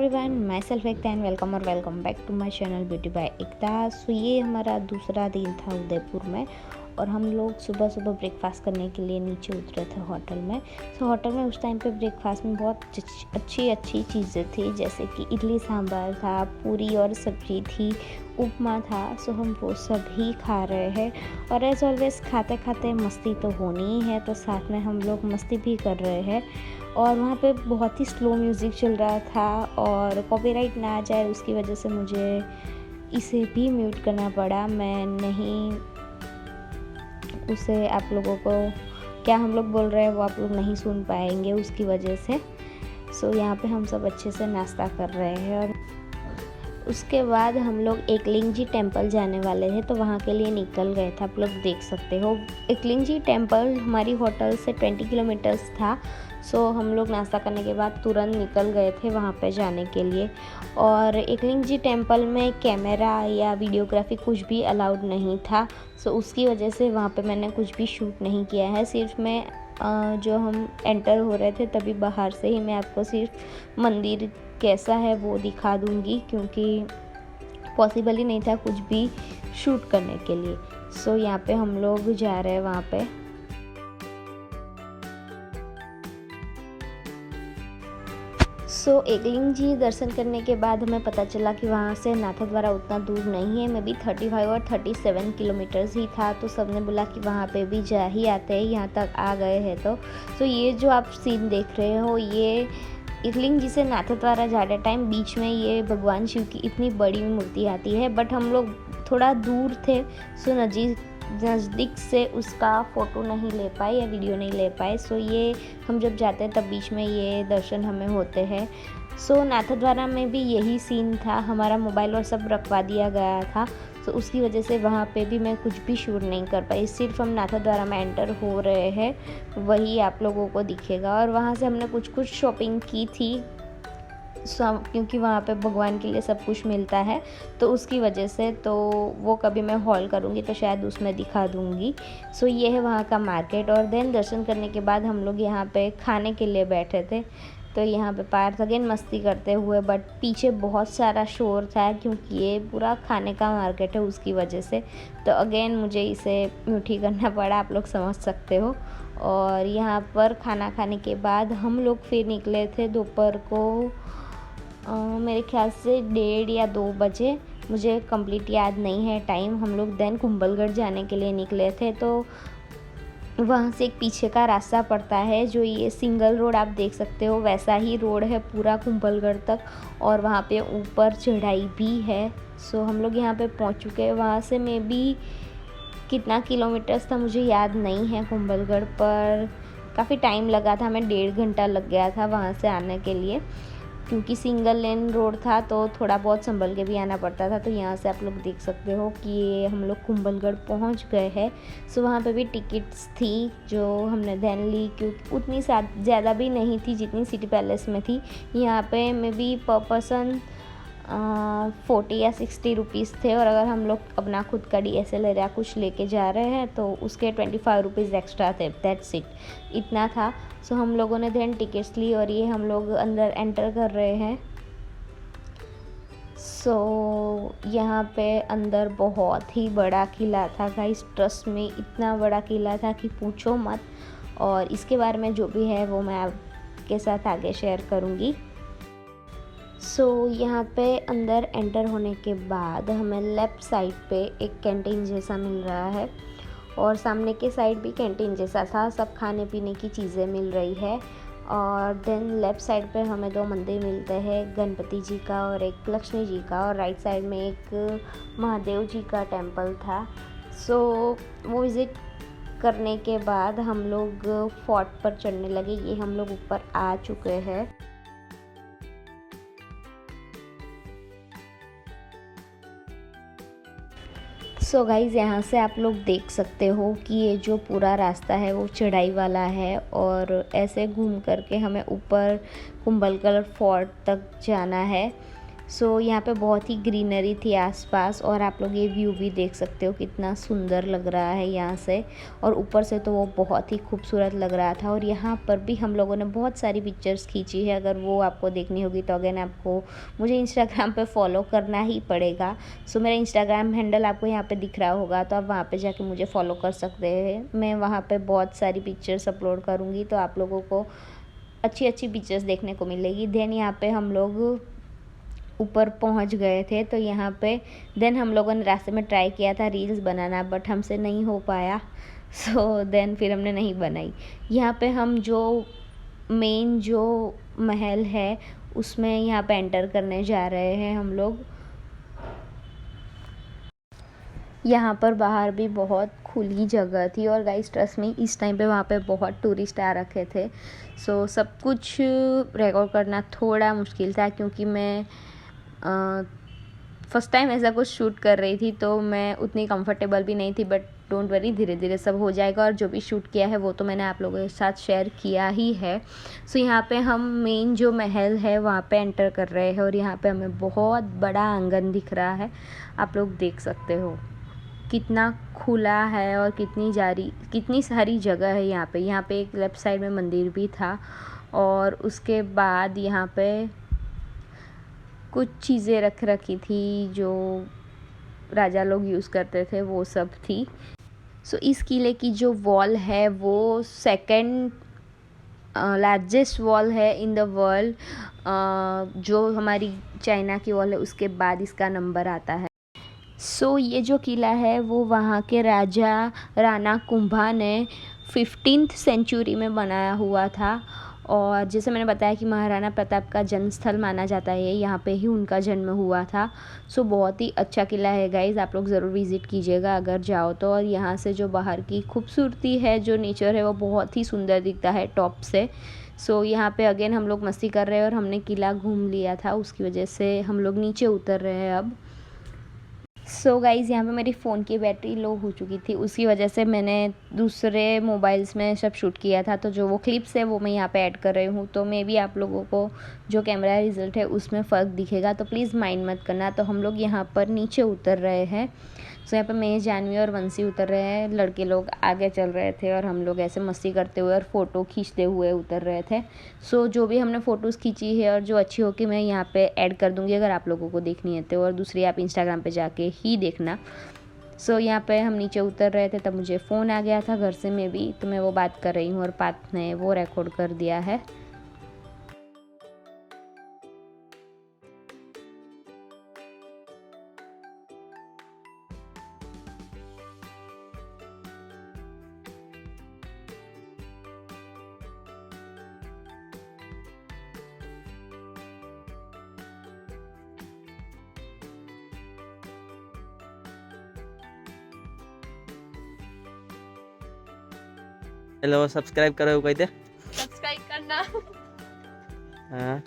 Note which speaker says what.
Speaker 1: Everyone, myself Ekta and welcome back to my channel beauty by Ekta. So ये हमारा दूसरा दिन था उदयपुर में और हम लोग सुबह सुबह ब्रेकफास्ट करने के लिए नीचे उतरे थे होटल में। सो होटल में उस टाइम पे ब्रेकफास्ट में बहुत अच्छी चीज़ें थी, जैसे कि इडली सांभर था, पूरी और सब्जी थी, उपमा था। सो हम वो सभी खा रहे हैं और एज ऑलवेज खाते खाते मस्ती तो होनी ही है, तो साथ में हम लोग मस्ती भी कर रहे हैं। और वहाँ पे बहुत ही स्लो म्यूज़िक चल रहा था और कॉपीराइट ना आ जाए उसकी वजह से मुझे इसे भी म्यूट करना पड़ा। मैं नहीं उसे आप लोगों को क्या हम लोग बोल रहे हैं वो आप लोग नहीं सुन पाएंगे उसकी वजह से। सो यहाँ पे हम सब अच्छे से नाश्ता कर रहे हैं और उसके बाद हम लोग एकलिंग जी टेम्पल जाने वाले थे, तो वहाँ के लिए निकल गए थे। आप लोग देख सकते हो एकलिंग जी टेम्पल हमारी होटल से 20 किलोमीटर्स था। सो हम लोग नाश्ता करने के बाद तुरंत निकल गए थे वहाँ पे जाने के लिए। और एकलिंग जी टेम्पल में कैमरा या वीडियोग्राफी कुछ भी अलाउड नहीं था। सो उसकी वजह से वहाँ पे मैंने कुछ भी शूट नहीं किया है। सिर्फ मैं जो हम एंटर हो रहे थे तभी बाहर से ही मैं आपको सिर्फ मंदिर कैसा है वो दिखा दूँगी, क्योंकि पॉसिबल ही नहीं था कुछ भी शूट करने के लिए। सो यहाँ पे हम लोग जा रहे हैं वहाँ पे। सो एकलिंग जी दर्शन करने के बाद हमें पता चला कि वहाँ से नाथद्वारा उतना दूर नहीं है, मे बी 35 और 37 किलोमीटर्स ही था। तो सबने बोला कि वहाँ पे भी जा ही आते हैं, यहाँ तक आ गए हैं तो ये जो आप सीन देख रहे हो ये एकलिंग जी से नाथद्वारा जाते टाइम बीच में ये भगवान शिव की इतनी बड़ी मूर्ति आती है, बट हम लोग थोड़ा दूर थे सो नज़दीक से उसका फ़ोटो नहीं ले पाए या वीडियो नहीं ले पाए। सो ये हम जब जाते हैं तब बीच में ये दर्शन हमें होते हैं। सो नाथद्वारा में भी यही सीन था, हमारा मोबाइल और सब रखवा दिया गया था। तो उसकी वजह से वहाँ पे भी मैं कुछ भी शूट नहीं कर पाई। सिर्फ हम नाथद्वारा में एंटर हो रहे हैं वही आप लोगों को दिखेगा। और वहाँ से हमने कुछ शॉपिंग की थी क्योंकि वहाँ पे भगवान के लिए सब कुछ मिलता है, तो उसकी वजह से तो वो कभी मैं हॉल करूँगी तो शायद उसमें दिखा दूँगी। सो ये है वहाँ का मार्केट। और देन दर्शन करने के बाद हम लोग यहाँ पे खाने के लिए बैठे थे, तो यहाँ पे पार्थ अगेन मस्ती करते हुए, बट पीछे बहुत सारा शोर था क्योंकि ये पूरा खाने का मार्केट है उसकी वजह से। तो अगेन मुझे इसे म्यूट ही करना पड़ा, आप लोग समझ सकते हो। और यहाँ पर खाना खाने के बाद हम लोग फिर निकले थे दोपहर को मेरे ख्याल से 1:30 या 2 बजे, मुझे कंप्लीट याद नहीं है टाइम। हम लोग देन कुंभलगढ़ जाने के लिए निकले थे। तो वहाँ से एक पीछे का रास्ता पड़ता है, जो ये सिंगल रोड आप देख सकते हो वैसा ही रोड है पूरा कुंभलगढ़ तक, और वहाँ पे ऊपर चढ़ाई भी है। सो हम लोग यहाँ पे पहुँच चुके हैं। वहाँ से मे बी कितना किलोमीटर्स था मुझे याद नहीं है कुंभलगढ़, पर काफ़ी टाइम लगा था, हमें 1.5 घंटा लग गया था वहाँ से आने के लिए, क्योंकि सिंगल लेन रोड था तो थोड़ा बहुत संभल के भी आना पड़ता था। तो यहाँ से आप लोग देख सकते हो कि ये हम लोग कुंभलगढ़ पहुँच गए हैं। सो वहाँ पे भी टिकट्स थी जो हमने देन ली, क्योंकि उतनी ज़्यादा भी नहीं थी जितनी सिटी पैलेस में थी। यहाँ पे मे बी पर पर्सन 40 या 60 रुपीज़ थे, और अगर हम लोग अपना खुद का DSLR या कुछ लेके जा रहे हैं तो उसके 25 रुपीज़ एक्स्ट्रा थे। दैट्स इट, इतना था। सो हम लोगों ने देन टिकट्स ली और ये हम लोग अंदर एंटर कर रहे हैं। सो यहाँ पे अंदर बहुत ही बड़ा किला था गाइस, ट्रस्ट में इतना बड़ा किला था कि पूछो मत। और इसके बारे में जो भी है वो मैं आपके साथ आगे शेयर करूँगी। सो यहाँ पे अंदर एंटर होने के बाद हमें लेफ़्ट साइड पे एक कैंटीन जैसा मिल रहा है, और सामने के साइड भी कैंटीन जैसा था, सब खाने पीने की चीज़ें मिल रही है। और देन लेफ़्ट साइड पे हमें 2 मंदिर मिलते हैं, गणपति जी का और एक लक्ष्मी जी का, और राइट साइड में एक महादेव जी का टेम्पल था। सो वो विज़िट करने के बाद हम लोग फोर्ट पर चढ़ने लगे। ये हम लोग ऊपर आ चुके हैं। सो गाइज़, यहाँ से आप लोग देख सकते हो कि ये जो पूरा रास्ता है वो चढ़ाई वाला है, और ऐसे घूम करके हमें ऊपर कुंभलगढ़ फोर्ट तक जाना है। सो यहाँ पे बहुत ही ग्रीनरी थी आसपास, और आप लोग ये व्यू भी देख सकते हो कितना सुंदर लग रहा है यहाँ से, और ऊपर से तो वो बहुत ही खूबसूरत लग रहा था। और यहाँ पर भी हम लोगों ने बहुत सारी पिक्चर्स खींची है, अगर वो आपको देखनी होगी तो अगेन आपको मुझे इंस्टाग्राम पे फॉलो करना ही पड़ेगा। सो मेरा इंस्टाग्राम हैंडल आपको यहाँ पे दिख रहा होगा, तो आप वहाँ पे जाके मुझे फॉलो कर सकते हैं। मैं वहाँ पे बहुत सारी पिक्चर्स अपलोड करूँगी, तो आप लोगों को अच्छी अच्छी पिक्चर्स देखने को मिलेगी। देन यहाँ पे हम लोग ऊपर पहुंच गए थे, तो यहाँ पे देन हम लोगों ने रास्ते में ट्राई किया था रील्स बनाना, बट हमसे नहीं हो पाया। सो देन फिर हमने नहीं बनाई। यहाँ पे हम जो मेन जो महल है उसमें यहाँ पे एंटर करने जा रहे हैं हम लोग। यहाँ पर बाहर भी बहुत खुली जगह थी, और गाइस ट्रस्ट में इस टाइम पे वहाँ पे बहुत टूरिस्ट आ रखे थे। सो सब कुछ रिकॉर्ड करना थोड़ा मुश्किल था, क्योंकि मैं फर्स्ट टाइम ऐसा कुछ शूट कर रही थी, तो मैं उतनी कंफर्टेबल भी नहीं थी। बट डोंट वरी, धीरे धीरे सब हो जाएगा, और जो भी शूट किया है वो तो मैंने आप लोगों के साथ शेयर किया ही है। सो यहाँ पे हम मेन जो महल है वहाँ पे एंटर कर रहे हैं, और यहाँ पे हमें बहुत बड़ा आंगन दिख रहा है, आप लोग देख सकते हो कितना खुला है और कितनी सारी जगह है यहाँ पे। यहाँ पे एक लेफ़्ट साइड में मंदिर भी था, और उसके बाद यहाँ पे कुछ चीज़ें रख रखी थी जो राजा लोग यूज़ करते थे, वो सब थी। सो इस किले की जो वॉल है वो सेकंड लार्जेस्ट वॉल है इन द वर्ल्ड। जो हमारी चाइना की वॉल है उसके बाद इसका नंबर आता है। सो ये जो किला है वो वहाँ के राजा राणा कुंभा ने 15th सेंचुरी में बनाया हुआ था, और जैसे मैंने बताया कि महाराणा प्रताप का जन्म स्थल माना जाता है, यहाँ पे ही उनका जन्म हुआ था। सो बहुत ही अच्छा किला है गाइज़, आप लोग ज़रूर विज़िट कीजिएगा अगर जाओ तो। और यहाँ से जो बाहर की खूबसूरती है, जो नेचर है, वो बहुत ही सुंदर दिखता है टॉप से। सो यहाँ पे अगेन हम लोग मस्ती कर रहे हैं, और हमने किला घूम लिया था, उसकी वजह से हम लोग नीचे उतर रहे हैं अब। सो गाइज़ यहाँ पे मेरी फ़ोन की बैटरी लो हो चुकी थी, उसकी वजह से मैंने दूसरे मोबाइल्स में सब शूट किया था, तो जो वो क्लिप्स है वो मैं यहाँ पे ऐड कर रही हूँ। तो मे बी आप लोगों को जो कैमरा रिज़ल्ट है उसमें फ़र्क दिखेगा, तो प्लीज़ माइंड मत करना। तो हम लोग यहाँ पर नीचे उतर रहे हैं। सो यहाँ पे मैं, जानवी और वंशी उतर रहे हैं, लड़के लोग आगे चल रहे थे, और हम लोग ऐसे मस्ती करते हुए और फ़ोटो खींचते हुए उतर रहे थे। सो जो भी हमने फ़ोटोज़ खींची है और जो अच्छी होके मैं यहाँ पे ऐड कर दूँगी अगर आप लोगों को देखनी है तो, और दूसरी आप इंस्टाग्राम पे जाके ही देखना। सो यहाँ पे हम नीचे उतर रहे थे, तब मुझे फ़ोन आ गया था घर से में भी, तो मैं वो बात कर रही हूँ, और पाथ ने वो रिकॉर्ड कर दिया है।
Speaker 2: हेलो, सब्सक्राइब करो कह दे।
Speaker 3: सब्सक्राइब करना।
Speaker 2: हाँ।